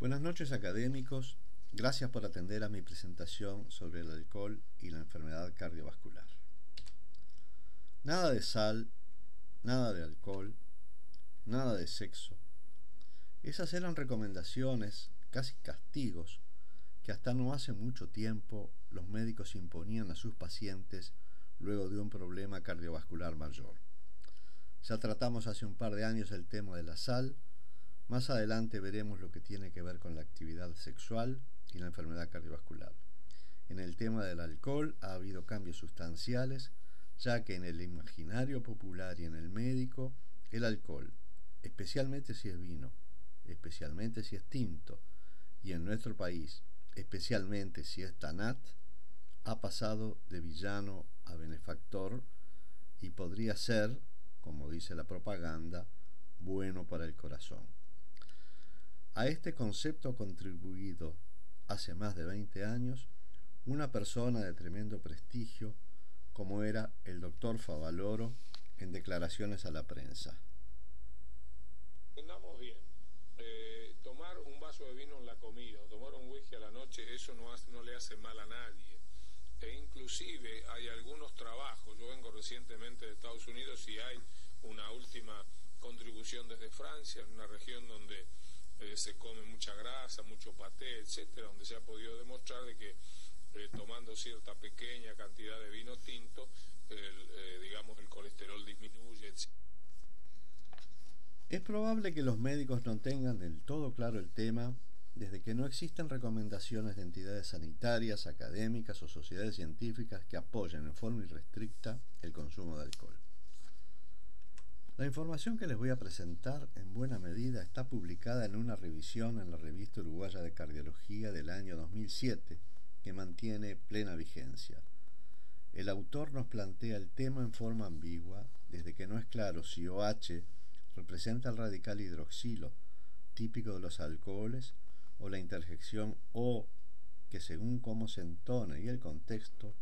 Buenas noches, académicos. Gracias por atender a mi presentación sobre el alcohol y la enfermedad cardiovascular. Nada de sal, nada de alcohol, nada de sexo. Esas eran recomendaciones, casi castigos, que hasta no hace mucho tiempo los médicos imponían a sus pacientes luego de un problema cardiovascular mayor. Ya tratamos hace un par de años el tema de la sal. Más adelante veremos lo que tiene que ver con la actividad sexual y la enfermedad cardiovascular. En el tema del alcohol ha habido cambios sustanciales, ya que en el imaginario popular y en el médico, el alcohol, especialmente si es vino, especialmente si es tinto, y en nuestro país, especialmente si es tanat, ha pasado de villano a benefactor y podría ser, como dice la propaganda, bueno para el corazón. A este concepto ha contribuido, hace más de 20 años, una persona de tremendo prestigio como era el doctor Favaloro en declaraciones a la prensa. Entendamos bien, tomar un vaso de vino en la comida o tomar un whisky a la noche, eso no le hace mal a nadie. E inclusive hay algunos trabajos, yo vengo recientemente de Estados Unidos y hay una última contribución desde Francia, en una región donde se come mucha grasa, mucho paté, etcétera, donde se ha podido demostrar de que tomando cierta pequeña cantidad de vino tinto, el colesterol disminuye, etcétera. Es probable que los médicos no tengan del todo claro el tema, desde que no existen recomendaciones de entidades sanitarias, académicas o sociedades científicas que apoyen en forma irrestricta el consumo de alcohol. La información que les voy a presentar en buena medida está publicada en una revisión en la Revista Uruguaya de Cardiología del año 2007, que mantiene plena vigencia. El autor nos plantea el tema en forma ambigua, desde que no es claro si OH representa el radical hidroxilo, típico de los alcoholes, o la interjección O, que según cómo se entone y el contexto,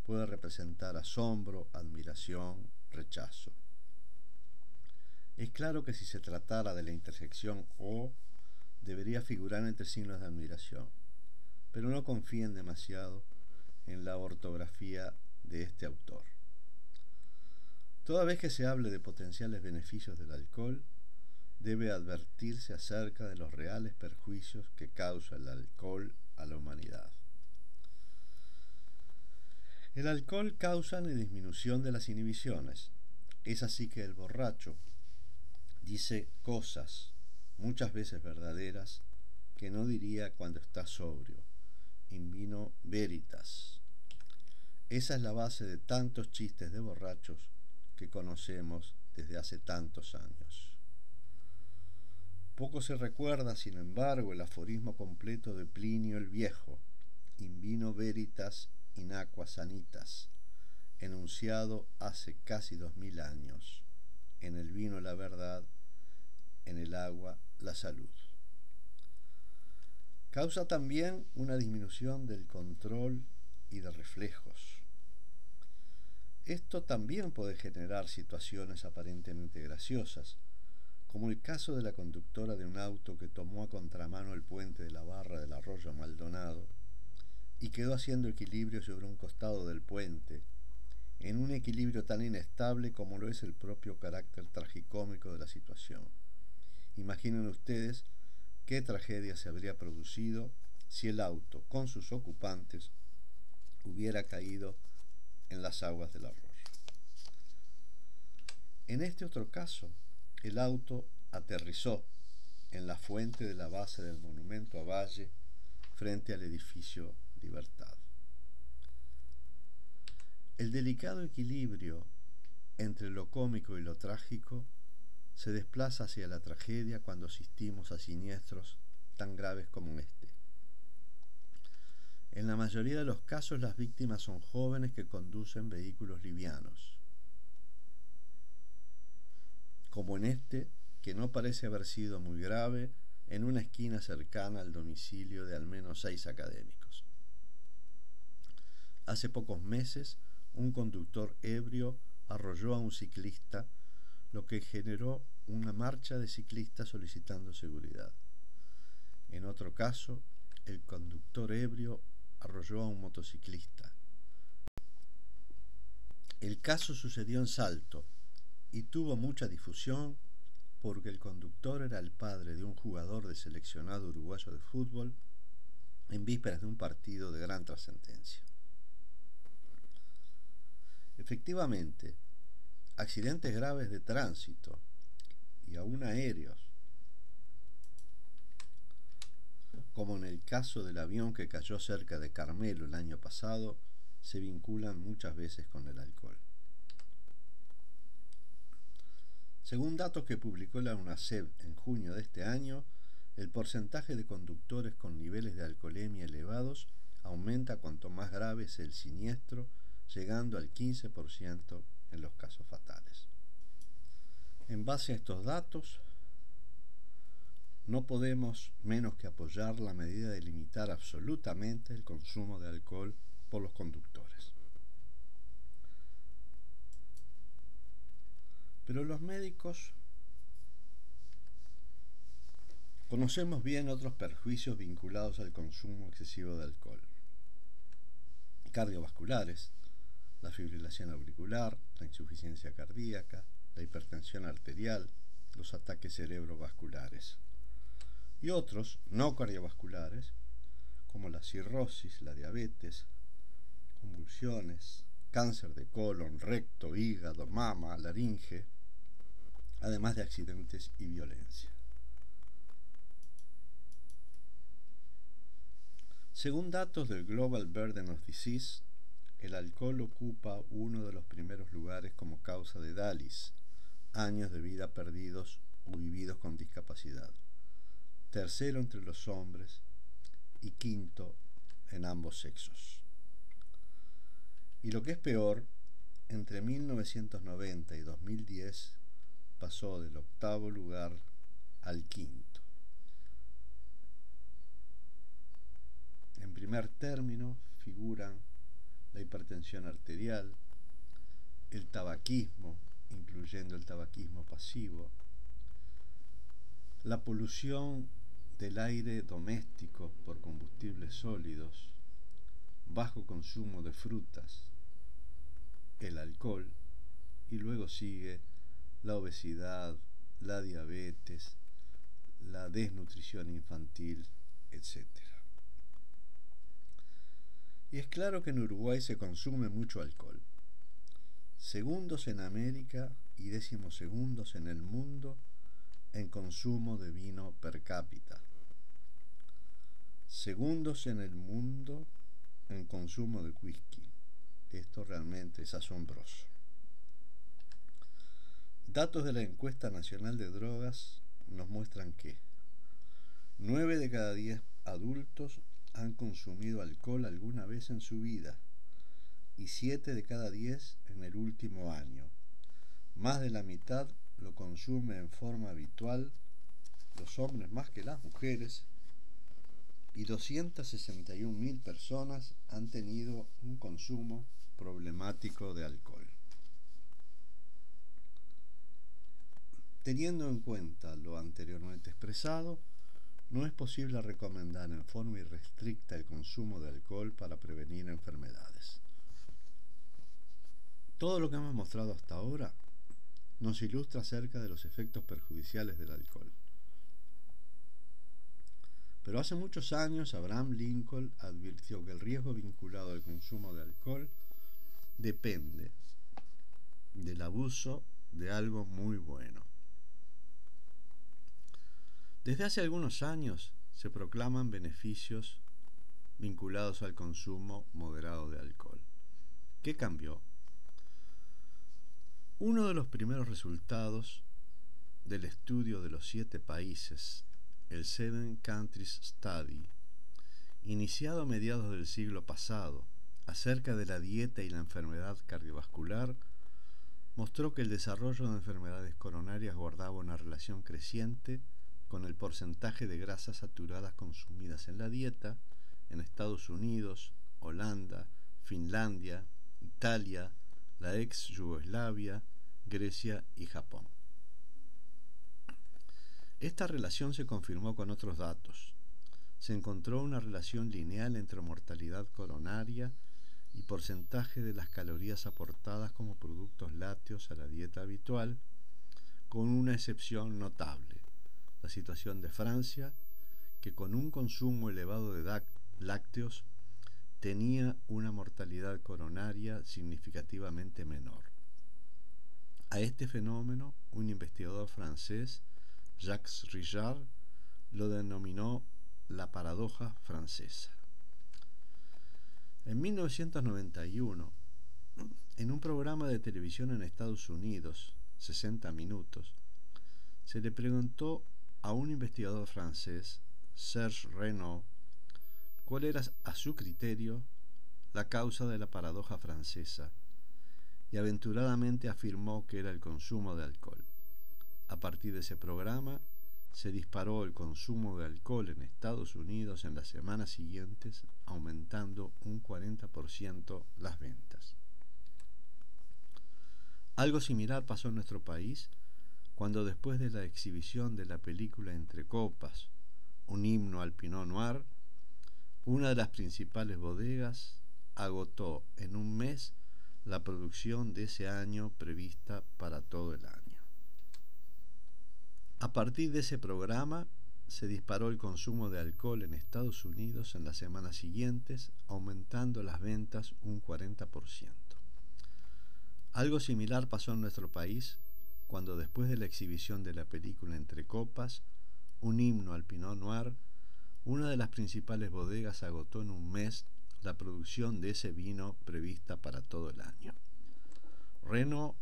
puede representar asombro, admiración, rechazo. Es claro que si se tratara de la interjección O, debería figurar entre signos de admiración, pero no confíen demasiado en la ortografía de este autor. Toda vez que se hable de potenciales beneficios del alcohol, debe advertirse acerca de los reales perjuicios que causa el alcohol a la humanidad. El alcohol causa una disminución de las inhibiciones. Es así que el borracho dice cosas, muchas veces verdaderas, que no diría cuando está sobrio. In vino veritas. Esa es la base de tantos chistes de borrachos que conocemos desde hace tantos años. Poco se recuerda, sin embargo, el aforismo completo de Plinio el Viejo, in vino veritas in aqua sanitas, enunciado hace casi 2000 años. En el vino la verdad, en el agua la salud. Causa también una disminución del control y de reflejos. Esto también puede generar situaciones aparentemente graciosas, como el caso de la conductora de un auto que tomó a contramano el puente de la barra del arroyo Maldonado y quedó haciendo equilibrio sobre un costado del puente, en un equilibrio tan inestable como lo es el propio carácter tragicómico de la situación. Imaginen ustedes qué tragedia se habría producido si el auto, con sus ocupantes, hubiera caído en las aguas del arroyo. En este otro caso, el auto aterrizó en la fuente de la base del monumento a Valle frente al edificio Libertad. El delicado equilibrio entre lo cómico y lo trágico se desplaza hacia la tragedia cuando asistimos a siniestros tan graves como este. En la mayoría de los casos las víctimas son jóvenes que conducen vehículos livianos, como en este, que no parece haber sido muy grave, en una esquina cercana al domicilio de al menos 6 académicos. Hace pocos meses, un conductor ebrio arrolló a un ciclista, lo que generó una marcha de ciclistas solicitando seguridad. En otro caso, el conductor ebrio arrolló a un motociclista. El caso sucedió en Salto y tuvo mucha difusión porque el conductor era el padre de un jugador del seleccionado uruguayo de fútbol en vísperas de un partido de gran trascendencia. Efectivamente, accidentes graves de tránsito y aún aéreos, como en el caso del avión que cayó cerca de Carmelo el año pasado, se vinculan muchas veces con el alcohol. Según datos que publicó la UNACEB en junio de este año, el porcentaje de conductores con niveles de alcoholemia elevados aumenta cuanto más grave es el siniestro, llegando al 15% en los casos fatales. En base a estos datos, no podemos menos que apoyar la medida de limitar absolutamente el consumo de alcohol por los conductores. Pero los médicos conocemos bien otros perjuicios vinculados al consumo excesivo de alcohol. Cardiovasculares, la fibrilación auricular, la insuficiencia cardíaca, la hipertensión arterial, los ataques cerebrovasculares. Y otros no cardiovasculares, como la cirrosis, la diabetes, convulsiones, cáncer de colon, recto, hígado, mama, laringe, además de accidentes y violencia. Según datos del Global Burden of Disease, el alcohol ocupa uno de los primeros lugares como causa de DALYs, años de vida perdidos o vividos con discapacidad. Tercero entre los hombres y quinto en ambos sexos. Y lo que es peor, entre 1990 y 2010 pasó del octavo lugar al quinto. En primer término figuran la hipertensión arterial, el tabaquismo, incluyendo el tabaquismo pasivo, la polución del aire doméstico por combustibles sólidos, bajo consumo de frutas, el alcohol, y luego sigue la obesidad, la diabetes, la desnutrición infantil, etc. Y es claro que en Uruguay se consume mucho alcohol. Segundos en América y 12º en el mundo en consumo de vino per cápita. Segundos en el mundo en consumo de whisky. Esto realmente es asombroso. Datos de la Encuesta Nacional de Drogas nos muestran que 9 de cada 10 adultos han consumido alcohol alguna vez en su vida y 7 de cada 10 en el último año. Más de la mitad lo consume en forma habitual, los hombres más que las mujeres, y 261.000 personas han tenido un consumo problemático de alcohol. Teniendo en cuenta lo anteriormente expresado, no es posible recomendar en forma irrestricta el consumo de alcohol para prevenir enfermedades. Todo lo que hemos mostrado hasta ahora nos ilustra acerca de los efectos perjudiciales del alcohol. Pero hace muchos años Abraham Lincoln advirtió que el riesgo vinculado al consumo de alcohol depende del abuso de algo muy bueno. Desde hace algunos años se proclaman beneficios vinculados al consumo moderado de alcohol. ¿Qué cambió? Uno de los primeros resultados del estudio de los 7 países, el Seven Countries Study, iniciado a mediados del siglo pasado, acerca de la dieta y la enfermedad cardiovascular, mostró que el desarrollo de enfermedades coronarias guardaba una relación creciente con el porcentaje de grasas saturadas consumidas en la dieta en Estados Unidos, Holanda, Finlandia, Italia, la ex Yugoslavia, Grecia y Japón. Esta relación se confirmó con otros datos. se encontró una relación lineal entre mortalidad coronaria y porcentaje de las calorías aportadas como productos lácteos a la dieta habitual, con una excepción notable, la situación de Francia, que con un consumo elevado de lácteos tenía una mortalidad coronaria significativamente menor. A este fenómeno, un investigador francés, Jacques Richard, lo denominó la paradoja francesa. En 1991, en un programa de televisión en Estados Unidos, 60 minutos, se le preguntó a un investigador francés, Serge Renaud, cuál era a su criterio la causa de la paradoja francesa, y aventuradamente afirmó que era el consumo de alcohol. A partir de ese programa, se disparó el consumo de alcohol en Estados Unidos en las semanas siguientes, aumentando un 40% las ventas. Algo similar pasó en nuestro país cuando, después de la exhibición de la película Entre Copas, un himno al Pinot Noir, una de las principales bodegas agotó en un mes la producción de ese año prevista para todo el año. A partir de ese programa se disparó el consumo de alcohol en Estados Unidos en las semanas siguientes, aumentando las ventas un 40%. Algo similar pasó en nuestro país cuando, después de la exhibición de la película Entre Copas, un himno al Pinot Noir, una de las principales bodegas agotó en un mes la producción de ese vino prevista para todo el año. Renaud,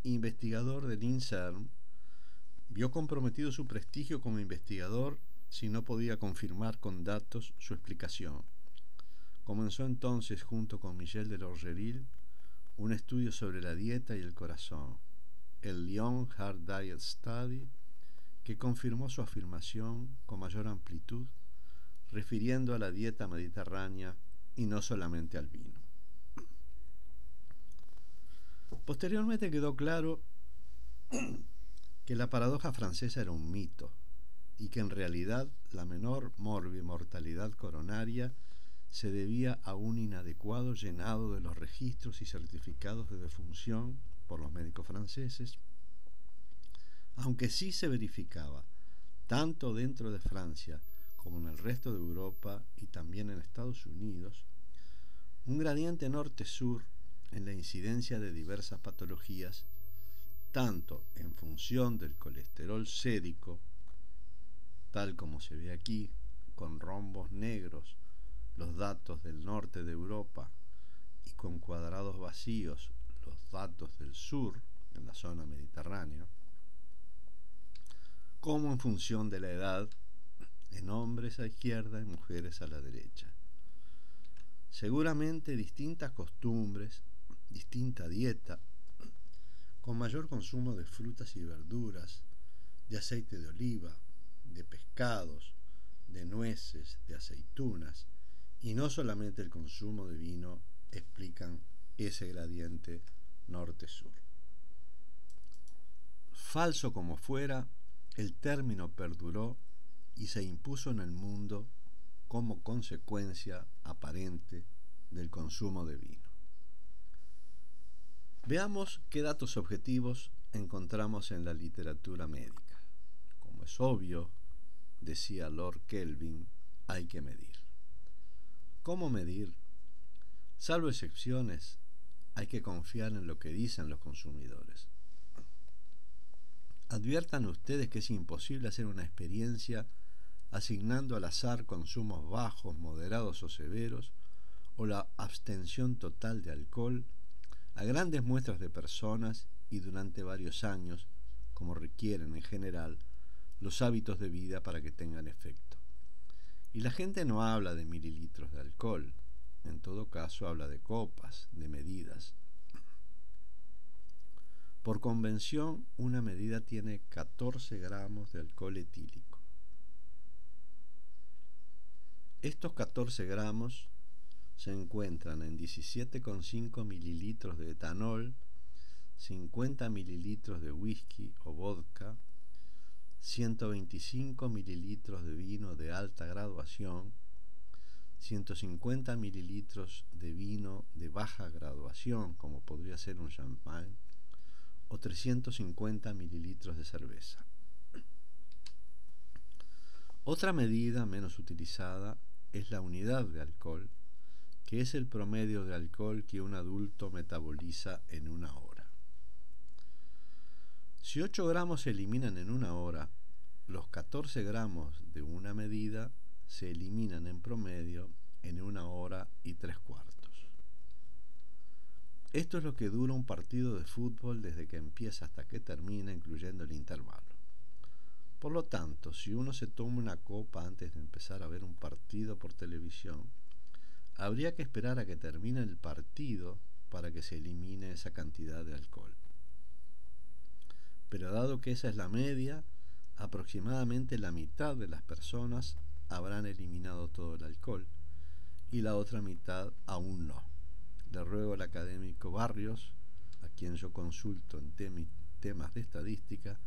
investigador del INSERM, vio comprometido su prestigio como investigador si no podía confirmar con datos su explicación. Comenzó entonces, junto con Michel de Lorgeril, un estudio sobre la dieta y el corazón, el Lyon Heart Diet Study, que confirmó su afirmación con mayor amplitud, refiriendo a la dieta mediterránea y no solamente al vino. Posteriormente quedó claro que la paradoja francesa era un mito y que en realidad la menor mortalidad coronaria se debía a un inadecuado llenado de los registros y certificados de defunción por los médicos franceses, aunque sí se verificaba, tanto dentro de Francia como en el resto de Europa y también en Estados Unidos, un gradiente norte-sur en la incidencia de diversas patologías, tanto en función del colesterol sérico, tal como se ve aquí, con rombos negros, los datos del norte de Europa, y con cuadrados vacíos, los datos del sur, en la zona mediterránea, como en función de la edad, en hombres a izquierda y mujeres a la derecha. Seguramente distintas costumbres, distinta dieta, con mayor consumo de frutas y verduras, de aceite de oliva, de pescados, de nueces, de aceitunas, y no solamente el consumo de vino, explican ese gradiente norte-sur. Falso como fuera, el término perduró y se impuso en el mundo como consecuencia aparente del consumo de vino. Veamos qué datos objetivos encontramos en la literatura médica. Como es obvio, decía Lord Kelvin, hay que medir. ¿Cómo medir? Salvo excepciones, hay que confiar en lo que dicen los consumidores. Adviertan ustedes que es imposible hacer una experiencia asignando al azar consumos bajos, moderados o severos, o la abstención total de alcohol a grandes muestras de personas y durante varios años, como requieren en general los hábitos de vida para que tengan efecto. Y la gente no habla de mililitros de alcohol, en todo caso habla de copas, de medidas. Por convención, una medida tiene 14 gramos de alcohol etílico. Estos 14 gramos se encuentran en 17,5 mililitros de etanol, 50 mililitros de whisky o vodka, 125 mililitros de vino de alta graduación, 150 mililitros de vino de baja graduación, como podría ser un champán, o 350 mililitros de cerveza. Otra medida menos utilizada es la unidad de alcohol, que es el promedio de alcohol que un adulto metaboliza en una hora. Si 8 gramos se eliminan en una hora, los 14 gramos de una medida se eliminan en promedio en 1 hora y 3/4. Esto es lo que dura un partido de fútbol desde que empieza hasta que termina, incluyendo el intervalo. Por lo tanto, si uno se toma una copa antes de empezar a ver un partido por televisión, habría que esperar a que termine el partido para que se elimine esa cantidad de alcohol. Pero dado que esa es la media, aproximadamente la mitad de las personas habrán eliminado todo el alcohol y la otra mitad aún no. Le ruego al académico Barrios, a quien yo consulto en temas de estadística,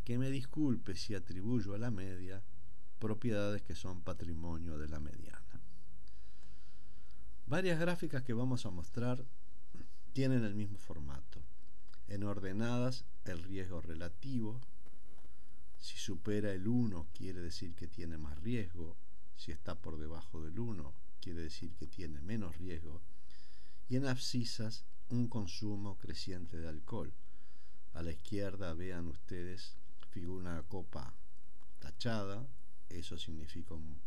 que me disculpe si atribuyo a la media propiedades que son patrimonio de la mediana. Varias gráficas que vamos a mostrar tienen el mismo formato. En ordenadas, el riesgo relativo. Si supera el 1 quiere decir que tiene más riesgo. Si está por debajo del 1 quiere decir que tiene menos riesgo. Y en abscisas, un consumo creciente de alcohol. A la izquierda vean ustedes, figura una copa tachada, eso significa un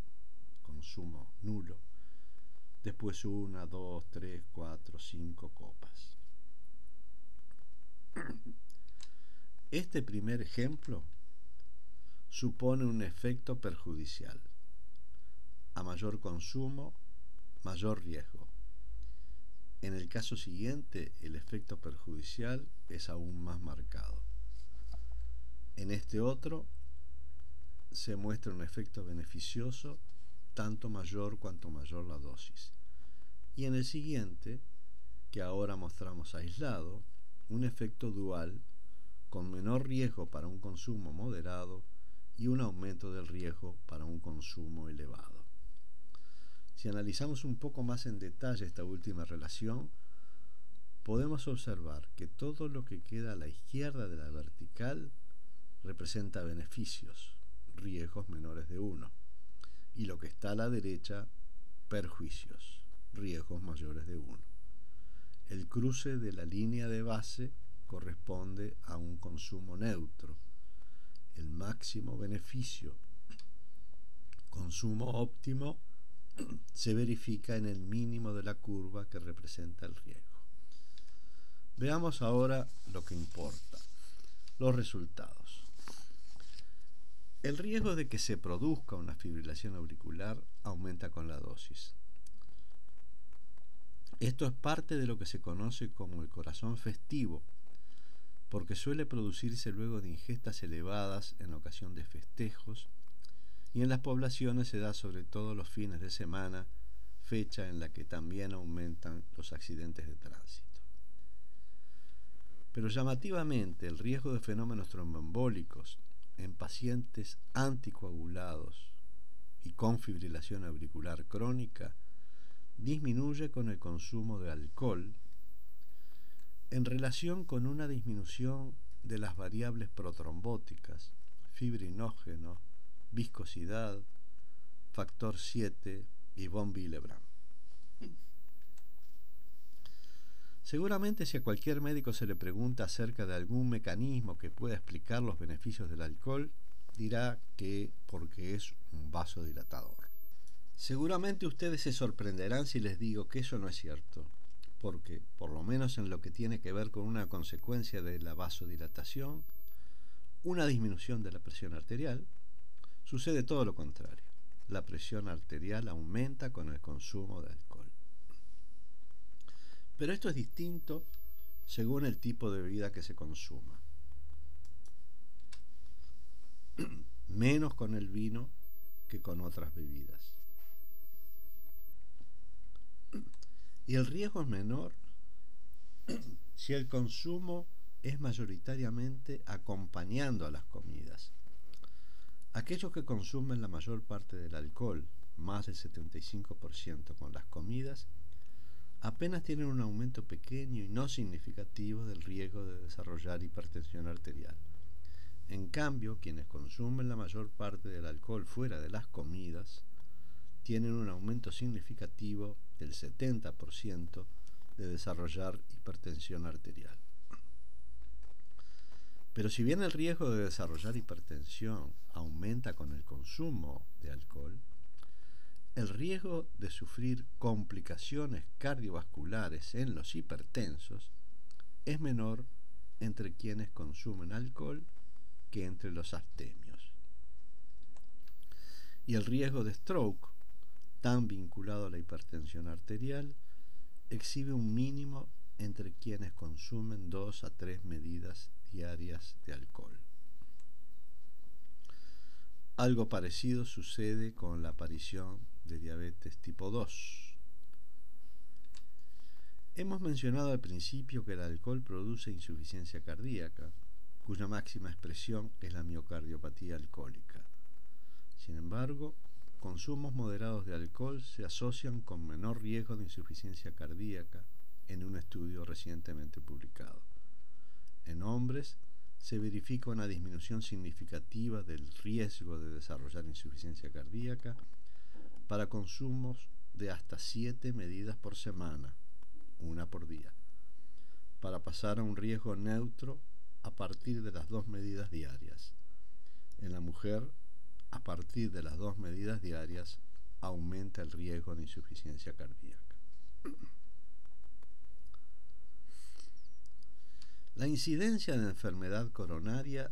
consumo nulo. Después 1, 2, 3, 4, 5 copas. Este primer ejemplo supone un efecto perjudicial. A mayor consumo, mayor riesgo. En el caso siguiente, el efecto perjudicial es aún más marcado. En este otro, se muestra un efecto beneficioso tanto mayor cuanto mayor la dosis. Y en el siguiente, que ahora mostramos aislado, un efecto dual con menor riesgo para un consumo moderado y un aumento del riesgo para un consumo elevado. Si analizamos un poco más en detalle esta última relación, podemos observar que todo lo que queda a la izquierda de la vertical representa beneficios, riesgos menores de 1, y lo que está a la derecha, perjuicios, riesgos mayores de 1. El cruce de la línea de base corresponde a un consumo neutro. El máximo beneficio, consumo óptimo, se verifica en el mínimo de la curva que representa el riesgo. Veamos ahora lo que importa, los resultados. El riesgo de que se produzca una fibrilación auricular aumenta con la dosis. Esto es parte de lo que se conoce como el corazón festivo, porque suele producirse luego de ingestas elevadas en ocasión de festejos, y en las poblaciones se da sobre todo los fines de semana, fecha en la que también aumentan los accidentes de tránsito. Pero llamativamente, el riesgo de fenómenos tromboembólicos en pacientes anticoagulados y con fibrilación auricular crónica disminuye con el consumo de alcohol en relación con una disminución de las variables protrombóticas, fibrinógeno, viscosidad, factor 7 y von Willebrand. Seguramente si a cualquier médico se le pregunta acerca de algún mecanismo que pueda explicar los beneficios del alcohol, dirá que porque es un vasodilatador. Seguramente ustedes se sorprenderán si les digo que eso no es cierto, porque, por lo menos en lo que tiene que ver con una consecuencia de la vasodilatación, una disminución de la presión arterial, sucede todo lo contrario. La presión arterial aumenta con el consumo de alcohol. Pero esto es distinto según el tipo de bebida que se consuma. Menos con el vino que con otras bebidas. Y el riesgo es menor si el consumo es mayoritariamente acompañando a las comidas, Aquellos que consumen la mayor parte del alcohol, más del 75% con las comidas, apenas tienen un aumento pequeño y no significativo del riesgo de desarrollar hipertensión arterial. En cambio, quienes consumen la mayor parte del alcohol fuera de las comidas tienen un aumento significativo del 70% de desarrollar hipertensión arterial. Pero si bien el riesgo de desarrollar hipertensión aumenta con el consumo de alcohol, el riesgo de sufrir complicaciones cardiovasculares en los hipertensos es menor entre quienes consumen alcohol que entre los abstemios. Y el riesgo de stroke, tan vinculado a la hipertensión arterial, exhibe un mínimo entre quienes consumen 2 a 3 medidas diarias de alcohol. Algo parecido sucede con la aparición de diabetes tipo 2. Hemos mencionado al principio que el alcohol produce insuficiencia cardíaca, cuya máxima expresión es la miocardiopatía alcohólica. Sin embargo, consumos moderados de alcohol se asocian con menor riesgo de insuficiencia cardíaca en un estudio recientemente publicado. En hombres se verifica una disminución significativa del riesgo de desarrollar insuficiencia cardíaca para consumos de hasta 7 medidas por semana, una por día, para pasar a un riesgo neutro a partir de las 2 medidas diarias. En la mujer, a partir de las 2 medidas diarias, aumenta el riesgo de insuficiencia cardíaca. La incidencia de enfermedad coronaria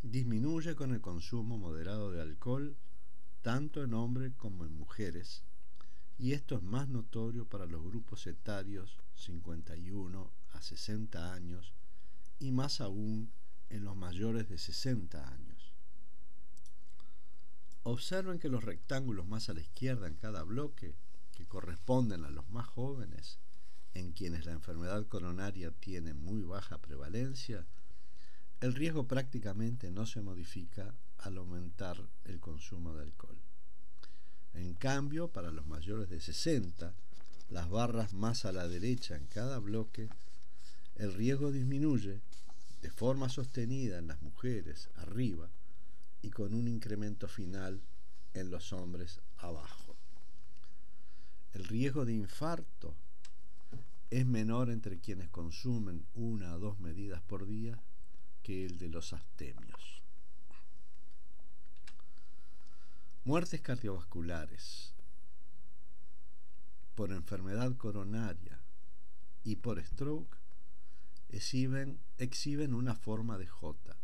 disminuye con el consumo moderado de alcohol tanto en hombres como en mujeres, y esto es más notorio para los grupos etarios 51 a 60 años y más aún en los mayores de 60 años. Observen que los rectángulos más a la izquierda en cada bloque, que corresponden a los más jóvenes, en quienes la enfermedad coronaria tiene muy baja prevalencia, el riesgo prácticamente no se modifica al aumentar el consumo de alcohol. En cambio, para los mayores de 60, las barras más a la derecha en cada bloque, el riesgo disminuye de forma sostenida en las mujeres arriba y con un incremento final en los hombres abajo. El riesgo de infarto es menor entre quienes consumen 1 a 2 medidas por día que el de los abstemios. Muertes cardiovasculares por enfermedad coronaria y por stroke exhiben una forma de J,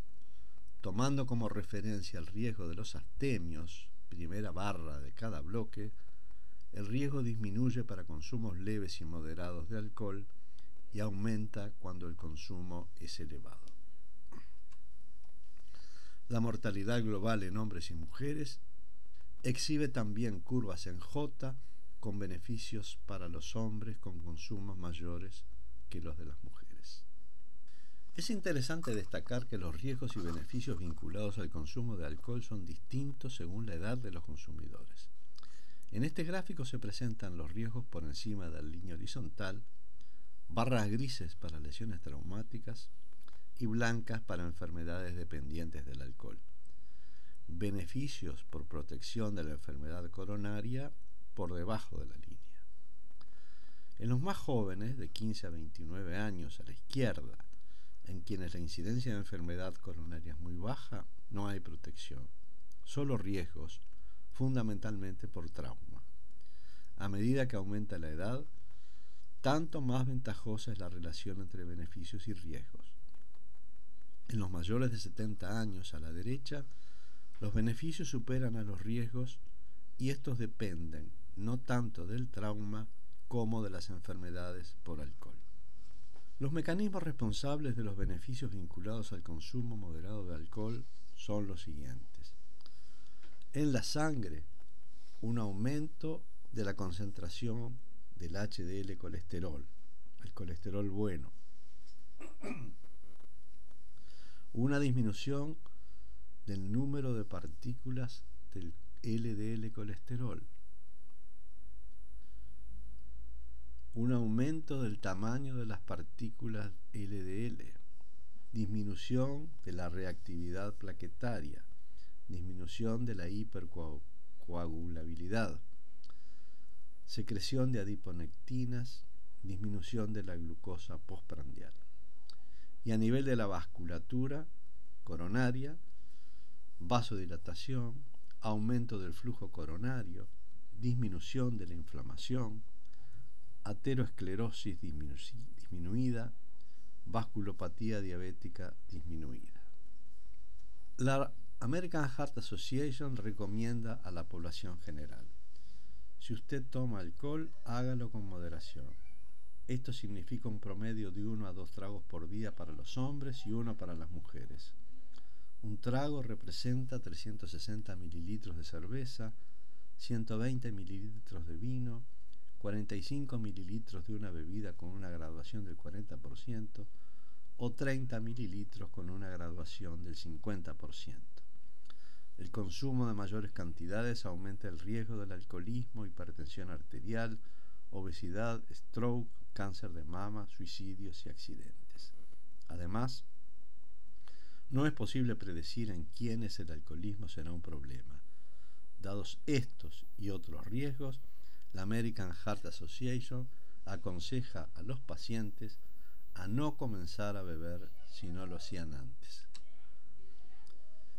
tomando como referencia el riesgo de los abstemios, primera barra de cada bloque. El riesgo disminuye para consumos leves y moderados de alcohol y aumenta cuando el consumo es elevado. La mortalidad global en hombres y mujeres exhibe también curvas en J con beneficios para los hombres con consumos mayores que los de las mujeres. Es interesante destacar que los riesgos y beneficios vinculados al consumo de alcohol son distintos según la edad de los consumidores. En este gráfico se presentan los riesgos por encima de la línea horizontal, barras grises para lesiones traumáticas y blancas para enfermedades dependientes del alcohol. Beneficios por protección de la enfermedad coronaria por debajo de la línea. En los más jóvenes, de 15 a 29 años a la izquierda, en quienes la incidencia de enfermedad coronaria es muy baja, no hay protección, solo riesgos, fundamentalmente por trauma. A medida que aumenta la edad, tanto más ventajosa es la relación entre beneficios y riesgos. En los mayores de 70 años a la derecha, los beneficios superan a los riesgos y estos dependen no tanto del trauma como de las enfermedades por alcohol. Los mecanismos responsables de los beneficios vinculados al consumo moderado de alcohol son los siguientes. En la sangre, un aumento de la concentración del HDL colesterol, el colesterol bueno. Una disminución del número de partículas del LDL colesterol, un aumento del tamaño de las partículas LDL, disminución de la reactividad plaquetaria, disminución de la hipercoagulabilidad, secreción de adiponectinas, disminución de la glucosa postprandial. Y a nivel de la vasculatura coronaria, vasodilatación, aumento del flujo coronario, disminución de la inflamación, ateroesclerosis disminuida, vasculopatía diabética disminuida. La American Heart Association recomienda a la población general: si usted toma alcohol, hágalo con moderación. Esto significa un promedio de 1 a 2 tragos por día para los hombres y 1 para las mujeres. Un trago representa 360 mililitros de cerveza, 120 mililitros de vino, 45 mililitros de una bebida con una graduación del 40% o 30 mililitros con una graduación del 50%. El consumo de mayores cantidades aumenta el riesgo del alcoholismo, hipertensión arterial, obesidad, stroke, cáncer de mama, suicidios y accidentes. Además, no es posible predecir en quiénes el alcoholismo será un problema. Dados estos y otros riesgos, la American Heart Association aconseja a los pacientes a no comenzar a beber si no lo hacían antes.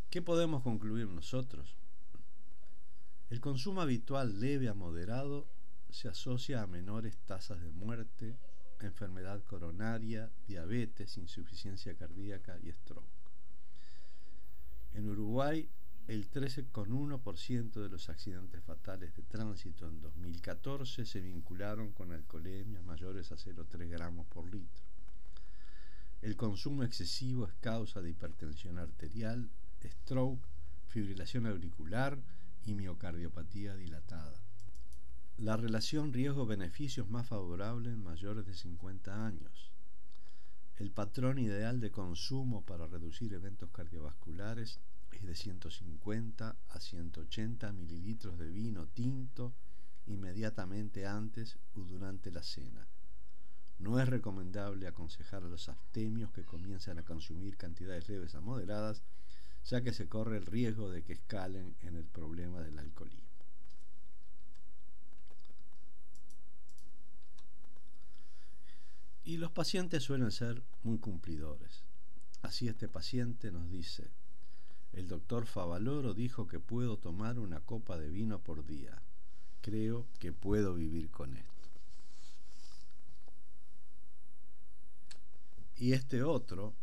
¿Qué podemos concluir nosotros? El consumo habitual leve a moderado se asocia a menores tasas de muerte, enfermedad coronaria, diabetes, insuficiencia cardíaca y stroke. En Uruguay, el 13,1% de los accidentes fatales de tránsito en 2014 se vincularon con alcoholemias mayores a 0,3 gramos por litro. El consumo excesivo es causa de hipertensión arterial, stroke, fibrilación auricular y miocardiopatía dilatada. La relación riesgo-beneficio es más favorable en mayores de 50 años. El patrón ideal de consumo para reducir eventos cardiovasculares es de 150 a 180 mililitros de vino tinto inmediatamente antes o durante la cena. No es recomendable aconsejar a los abstemios que comiencen a consumir cantidades leves a moderadas, ya que se corre el riesgo de que escalen en el problema del alcoholismo. Y los pacientes suelen ser muy cumplidores. Así este paciente nos dice: el doctor Favaloro dijo que puedo tomar una copa de vino por día. Creo que puedo vivir con esto. Y este otro,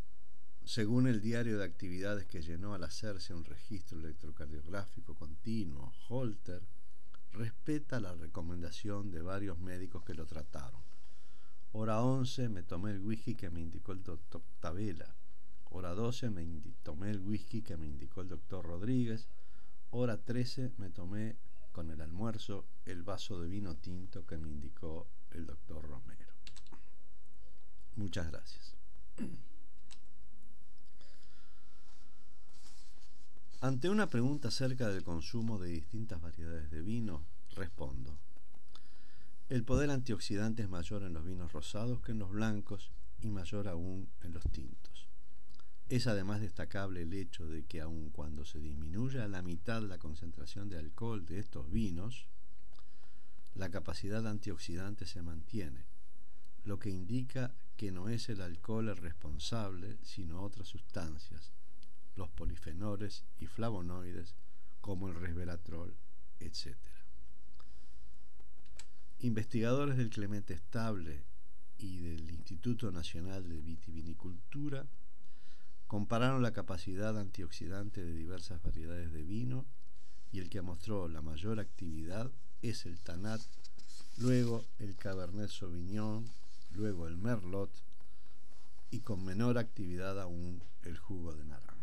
según el diario de actividades que llenó al hacerse un registro electrocardiográfico continuo, Holter, respeta la recomendación de varios médicos que lo trataron. Hora 11 me tomé el whisky que me indicó el doctor Tabela. Hora 12 tomé el whisky que me indicó el doctor Rodríguez. Hora 13 me tomé con el almuerzo el vaso de vino tinto que me indicó el doctor Romero. Muchas gracias. Ante una pregunta acerca del consumo de distintas variedades de vino, respondo: el poder antioxidante es mayor en los vinos rosados que en los blancos y mayor aún en los tintos. Es además destacable el hecho de que aun cuando se disminuya a la mitad la concentración de alcohol de estos vinos, la capacidad antioxidante se mantiene, lo que indica que no es el alcohol el responsable, sino otras sustancias, los polifenoles y flavonoides como el resveratrol, etc. Investigadores del Clemente Estable y del Instituto Nacional de Vitivinicultura compararon la capacidad antioxidante de diversas variedades de vino y el que mostró la mayor actividad es el Tanat, luego el Cabernet Sauvignon, luego el Merlot y con menor actividad aún el jugo de naranja.